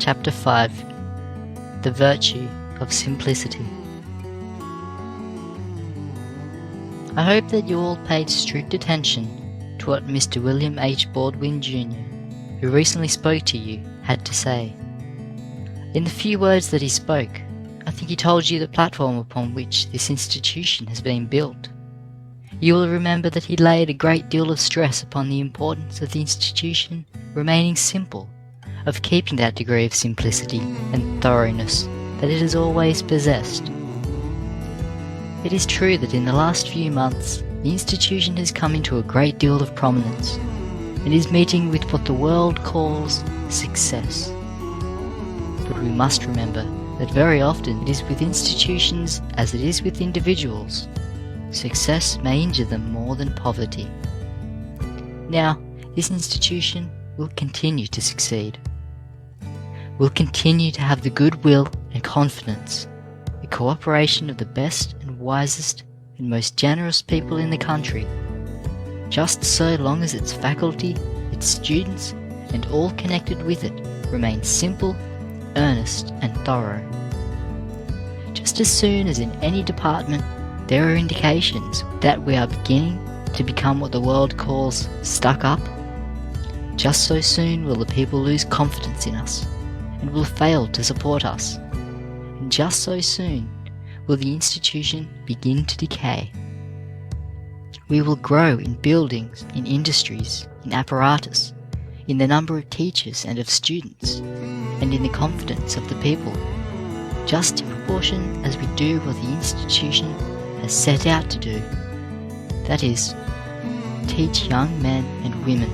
Chapter 5. The Virtue of Simplicity. I hope that you all paid strict attention to what Mr. William H. Baldwin Jr., who recently spoke to you, had to say. In the few words that he spoke, I think he told you the platform upon which this institution has been built. You will remember that he laid a great deal of stress upon the importance of the institution remaining simple, of keeping that degree of simplicity and thoroughness that it has always possessed. It is true that in the last few months, the institution has come into a great deal of prominence and is meeting with what the world calls success. But we must remember that very often it is with institutions as it is with individuals. Success may injure them more than poverty. Now, this institution will continue to succeed. We'll continue to have the goodwill and confidence, the cooperation of the best and wisest and most generous people in the country, just so long as its faculty, its students, and all connected with it remain simple, earnest, and thorough. Just as soon as in any department there are indications that we are beginning to become what the world calls stuck up, just so soon will the people lose confidence in us and will fail to support us, and just so soon will the institution begin to decay. We will grow in buildings, in industries, in apparatus, in the number of teachers and of students, and in the confidence of the people, just in proportion as we do what the institution has set out to do, that is, teach young men and women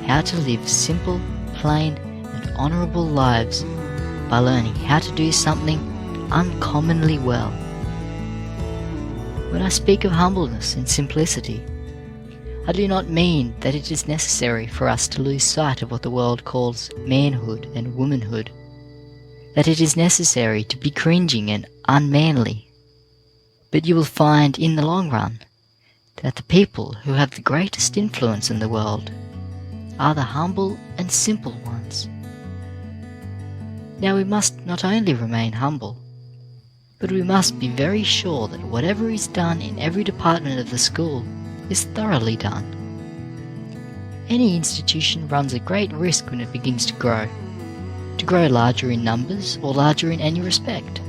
how to live simple, plain, and honourable lives by learning how to do something uncommonly well. When I speak of humbleness and simplicity, I do not mean that it is necessary for us to lose sight of what the world calls manhood and womanhood, that it is necessary to be cringing and unmanly. But you will find in the long run that the people who have the greatest influence in the world are the humble and simple ones. Now we must not only remain humble, but we must be very sure that whatever is done in every department of the school is thoroughly done. Any institution runs a great risk when it begins to grow larger in numbers or larger in any respect.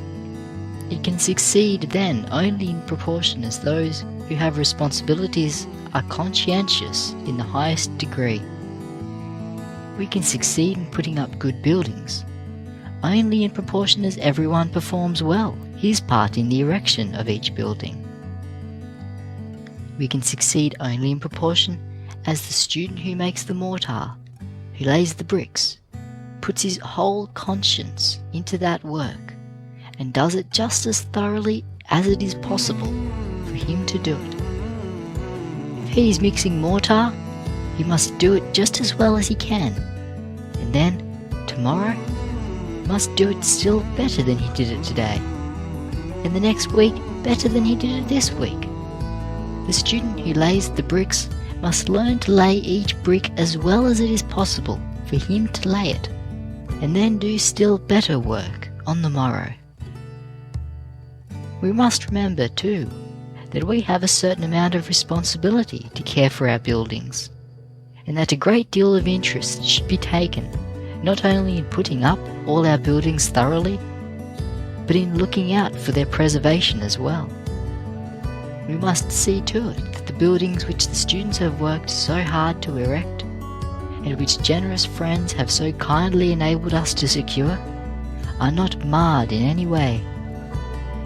It can succeed then only in proportion as those who have responsibilities are conscientious in the highest degree. We can succeed in putting up good buildings only in proportion as everyone performs well his part in the erection of each building. We can succeed only in proportion as the student who makes the mortar, who lays the bricks, puts his whole conscience into that work and does it just as thoroughly as it is possible for him to do it. If he is mixing mortar, he must do it just as well as he can, and then, tomorrow, he must do it still better than he did it today, and the next week better than he did it this week. The student who lays the bricks must learn to lay each brick as well as it is possible for him to lay it, and then do still better work on the morrow. We must remember, too, that we have a certain amount of responsibility to care for our buildings, and that a great deal of interest should be taken not only in putting up all our buildings thoroughly, but in looking out for their preservation as well. We must see to it that the buildings which the students have worked so hard to erect, and which generous friends have so kindly enabled us to secure, are not marred in any way.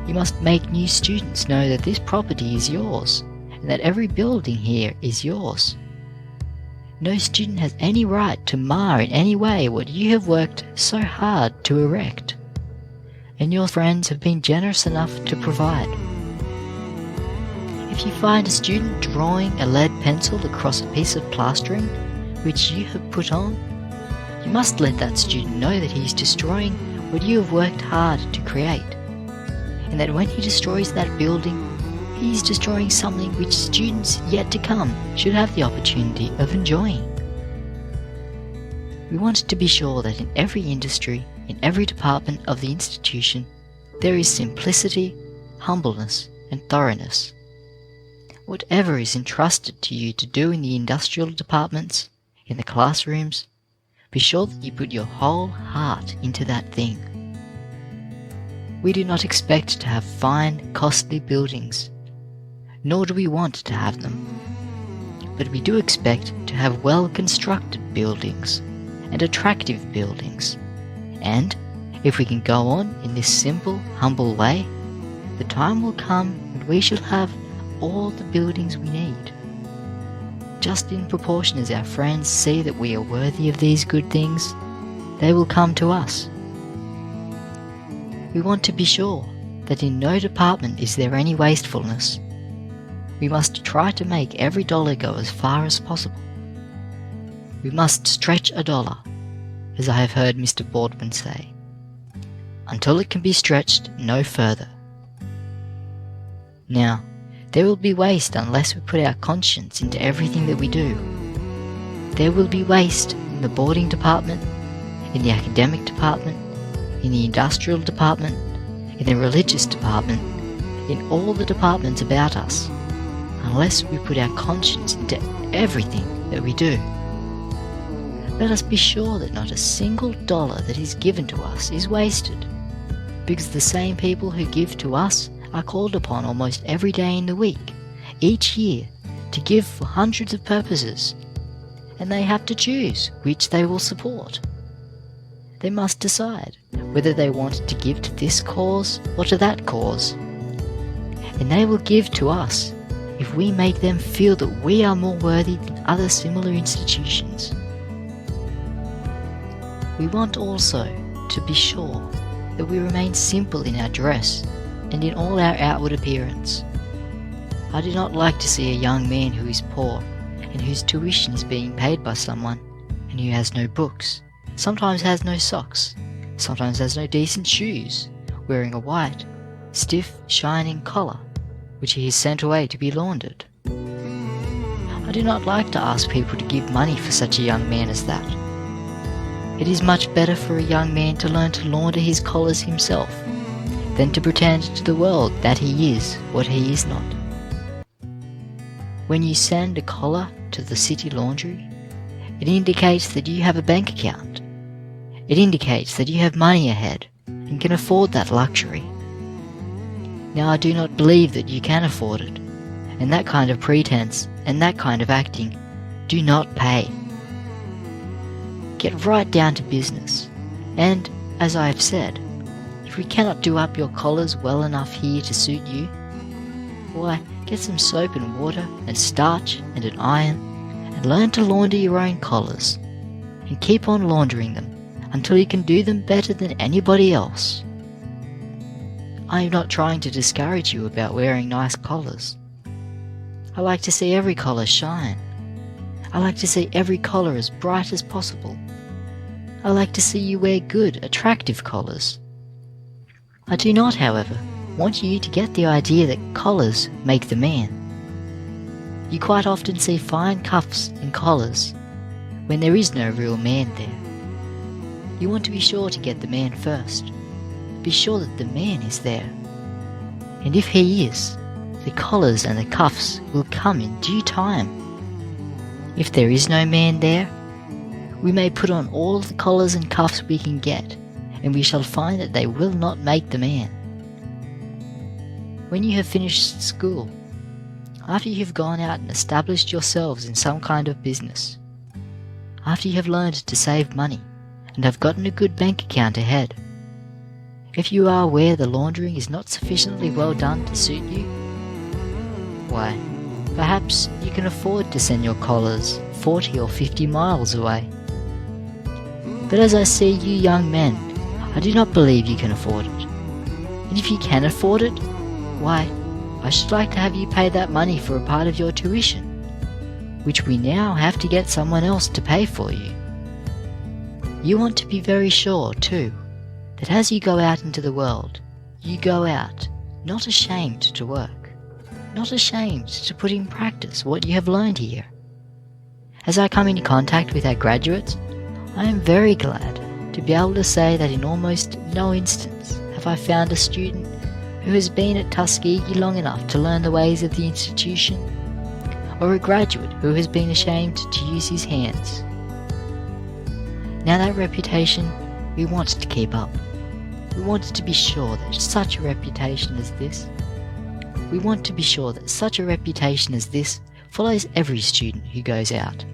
You must make new students know that this property is yours, and that every building here is yours. No student has any right to mar in any way what you have worked so hard to erect, and your friends have been generous enough to provide. If you find a student drawing a lead pencil across a piece of plastering which you have put on, you must let that student know that he is destroying what you have worked hard to create, and that when he destroys that building, he is destroying something which students yet to come should have the opportunity of enjoying. We want to be sure that in every industry, in every department of the institution, there is simplicity, humbleness, and thoroughness. Whatever is entrusted to you to do in the industrial departments, in the classrooms, be sure that you put your whole heart into that thing. We do not expect to have fine, costly buildings, nor do we want to have them. But we do expect to have well-constructed buildings and attractive buildings. And if we can go on in this simple, humble way, the time will come when we shall have all the buildings we need. Just in proportion as our friends see that we are worthy of these good things, they will come to us. We want to be sure that in no department is there any wastefulness. We must try to make every dollar go as far as possible. We must stretch a dollar, as I have heard Mr. Baldwin say, until it can be stretched no further. Now, there will be waste unless we put our conscience into everything that we do. There will be waste in the boarding department, in the academic department, in the industrial department, in the religious department, in all the departments about us, unless we put our conscience into everything that we do. Let us be sure that not a single dollar that is given to us is wasted, because the same people who give to us are called upon almost every day in the week, each year, to give for hundreds of purposes, and they have to choose which they will support. They must decide whether they want to give to this cause or to that cause, and they will give to us if we make them feel that we are more worthy than other similar institutions. We want also to be sure that we remain simple in our dress and in all our outward appearance. I do not like to see a young man who is poor and whose tuition is being paid by someone and who has no books, sometimes has no socks, sometimes has no decent shoes, wearing a white, stiff, shining collar, which he is sent away to be laundered. I do not like to ask people to give money for such a young man as that. It is much better for a young man to learn to launder his collars himself than to pretend to the world that he is what he is not. When you send a collar to the city laundry, it indicates that you have a bank account. It indicates that you have money ahead and can afford that luxury. Now, I do not believe that you can afford it, and that kind of pretense and that kind of acting do not pay. Get right down to business, and, as I have said, if we cannot do up your collars well enough here to suit you, why, get some soap and water and starch and an iron and learn to launder your own collars, and keep on laundering them until you can do them better than anybody else. I am not trying to discourage you about wearing nice collars. I like to see every collar shine. I like to see every collar as bright as possible. I like to see you wear good, attractive collars. I do not, however, want you to get the idea that collars make the man. You quite often see fine cuffs and collars when there is no real man there. You want to be sure to get the man first. Be sure that the man is there. And if he is, the collars and the cuffs will come in due time. If there is no man there, we may put on all the collars and cuffs we can get, and we shall find that they will not make the man. When you have finished school, after you have gone out and established yourselves in some kind of business, after you have learned to save money and have gotten a good bank account ahead, if you are aware the laundering is not sufficiently well done to suit you, why, perhaps you can afford to send your collars 40 or 50 miles away. But as I see you young men, I do not believe you can afford it. And if you can afford it, why, I should like to have you pay that money for a part of your tuition, which we now have to get someone else to pay for you. You want to be very sure, too, that as you go out into the world, you go out not ashamed to work, not ashamed to put in practice what you have learned here. As I come into contact with our graduates, I am very glad to be able to say that in almost no instance have I found a student who has been at Tuskegee long enough to learn the ways of the institution, or a graduate who has been ashamed to use his hands. Now that reputation we want to keep up. We want to be sure that such a reputation as this follows every student who goes out.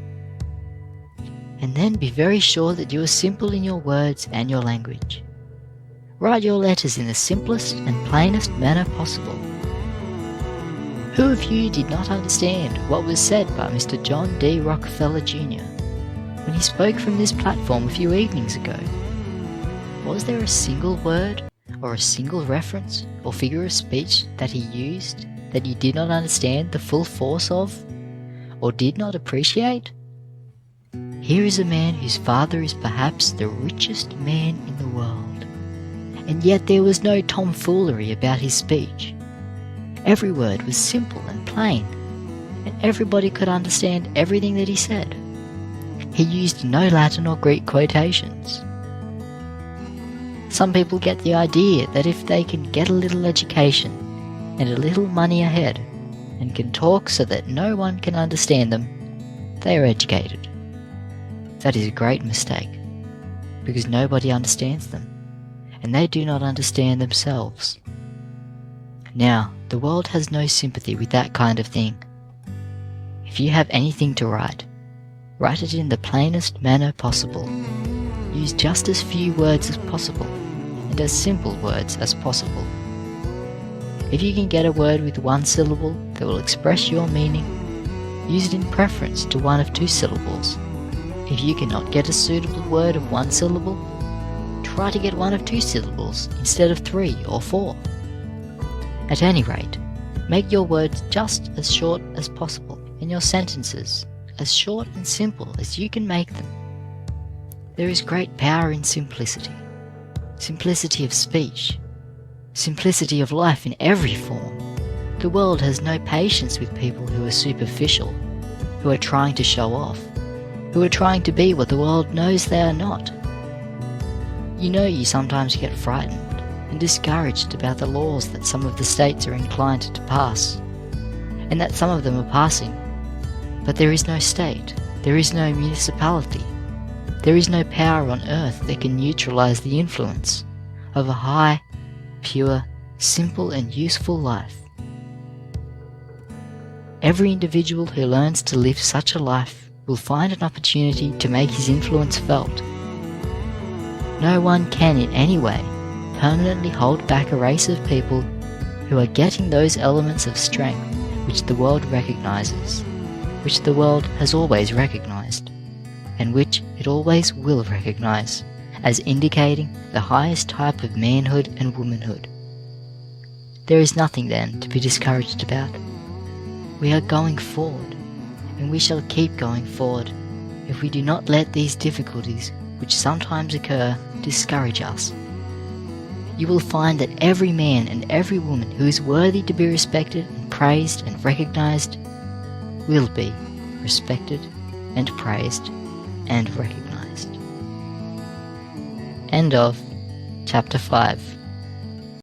And then be very sure that you are simple in your words and your language. Write your letters in the simplest and plainest manner possible. Who of you did not understand what was said by Mr. John D. Rockefeller Jr. when he spoke from this platform a few evenings ago? Was there a single word or a single reference or figure of speech that he used that you did not understand the full force of, or did not appreciate? Here is a man whose father is perhaps the richest man in the world, and yet there was no tomfoolery about his speech. Every word was simple and plain, and everybody could understand everything that he said. He used no Latin or Greek quotations. Some people get the idea that if they can get a little education and a little money ahead, and can talk so that no one can understand them, they are educated. That is a great mistake, because nobody understands them, and they do not understand themselves. Now, the world has no sympathy with that kind of thing. If you have anything to write, write it in the plainest manner possible. Use just as few words as possible, and as simple words as possible. If you can get a word with one syllable that will express your meaning, use it in preference to one of two syllables. If you cannot get a suitable word of one syllable, try to get one of two syllables instead of 3 or 4. At any rate, make your words just as short as possible, and your sentences as short and simple as you can make them. There is great power in simplicity. Simplicity of speech. Simplicity of life in every form. The world has no patience with people who are superficial, who are trying to show off, who are trying to be what the world knows they are not. You know, you sometimes get frightened and discouraged about the laws that some of the states are inclined to pass, and that some of them are passing. But there is no state, there is no municipality, there is no power on earth that can neutralize the influence of a high, pure, simple and useful life. Every individual who learns to live such a life will find an opportunity to make his influence felt. No one can in any way permanently hold back a race of people who are getting those elements of strength which the world recognizes, which the world has always recognized, and which it always will recognize as indicating the highest type of manhood and womanhood. There is nothing then to be discouraged about. We are going forward, and we shall keep going forward if we do not let these difficulties which sometimes occur discourage us. You will find that every man and every woman who is worthy to be respected and praised and recognized will be respected and praised and recognized. End of Chapter 5.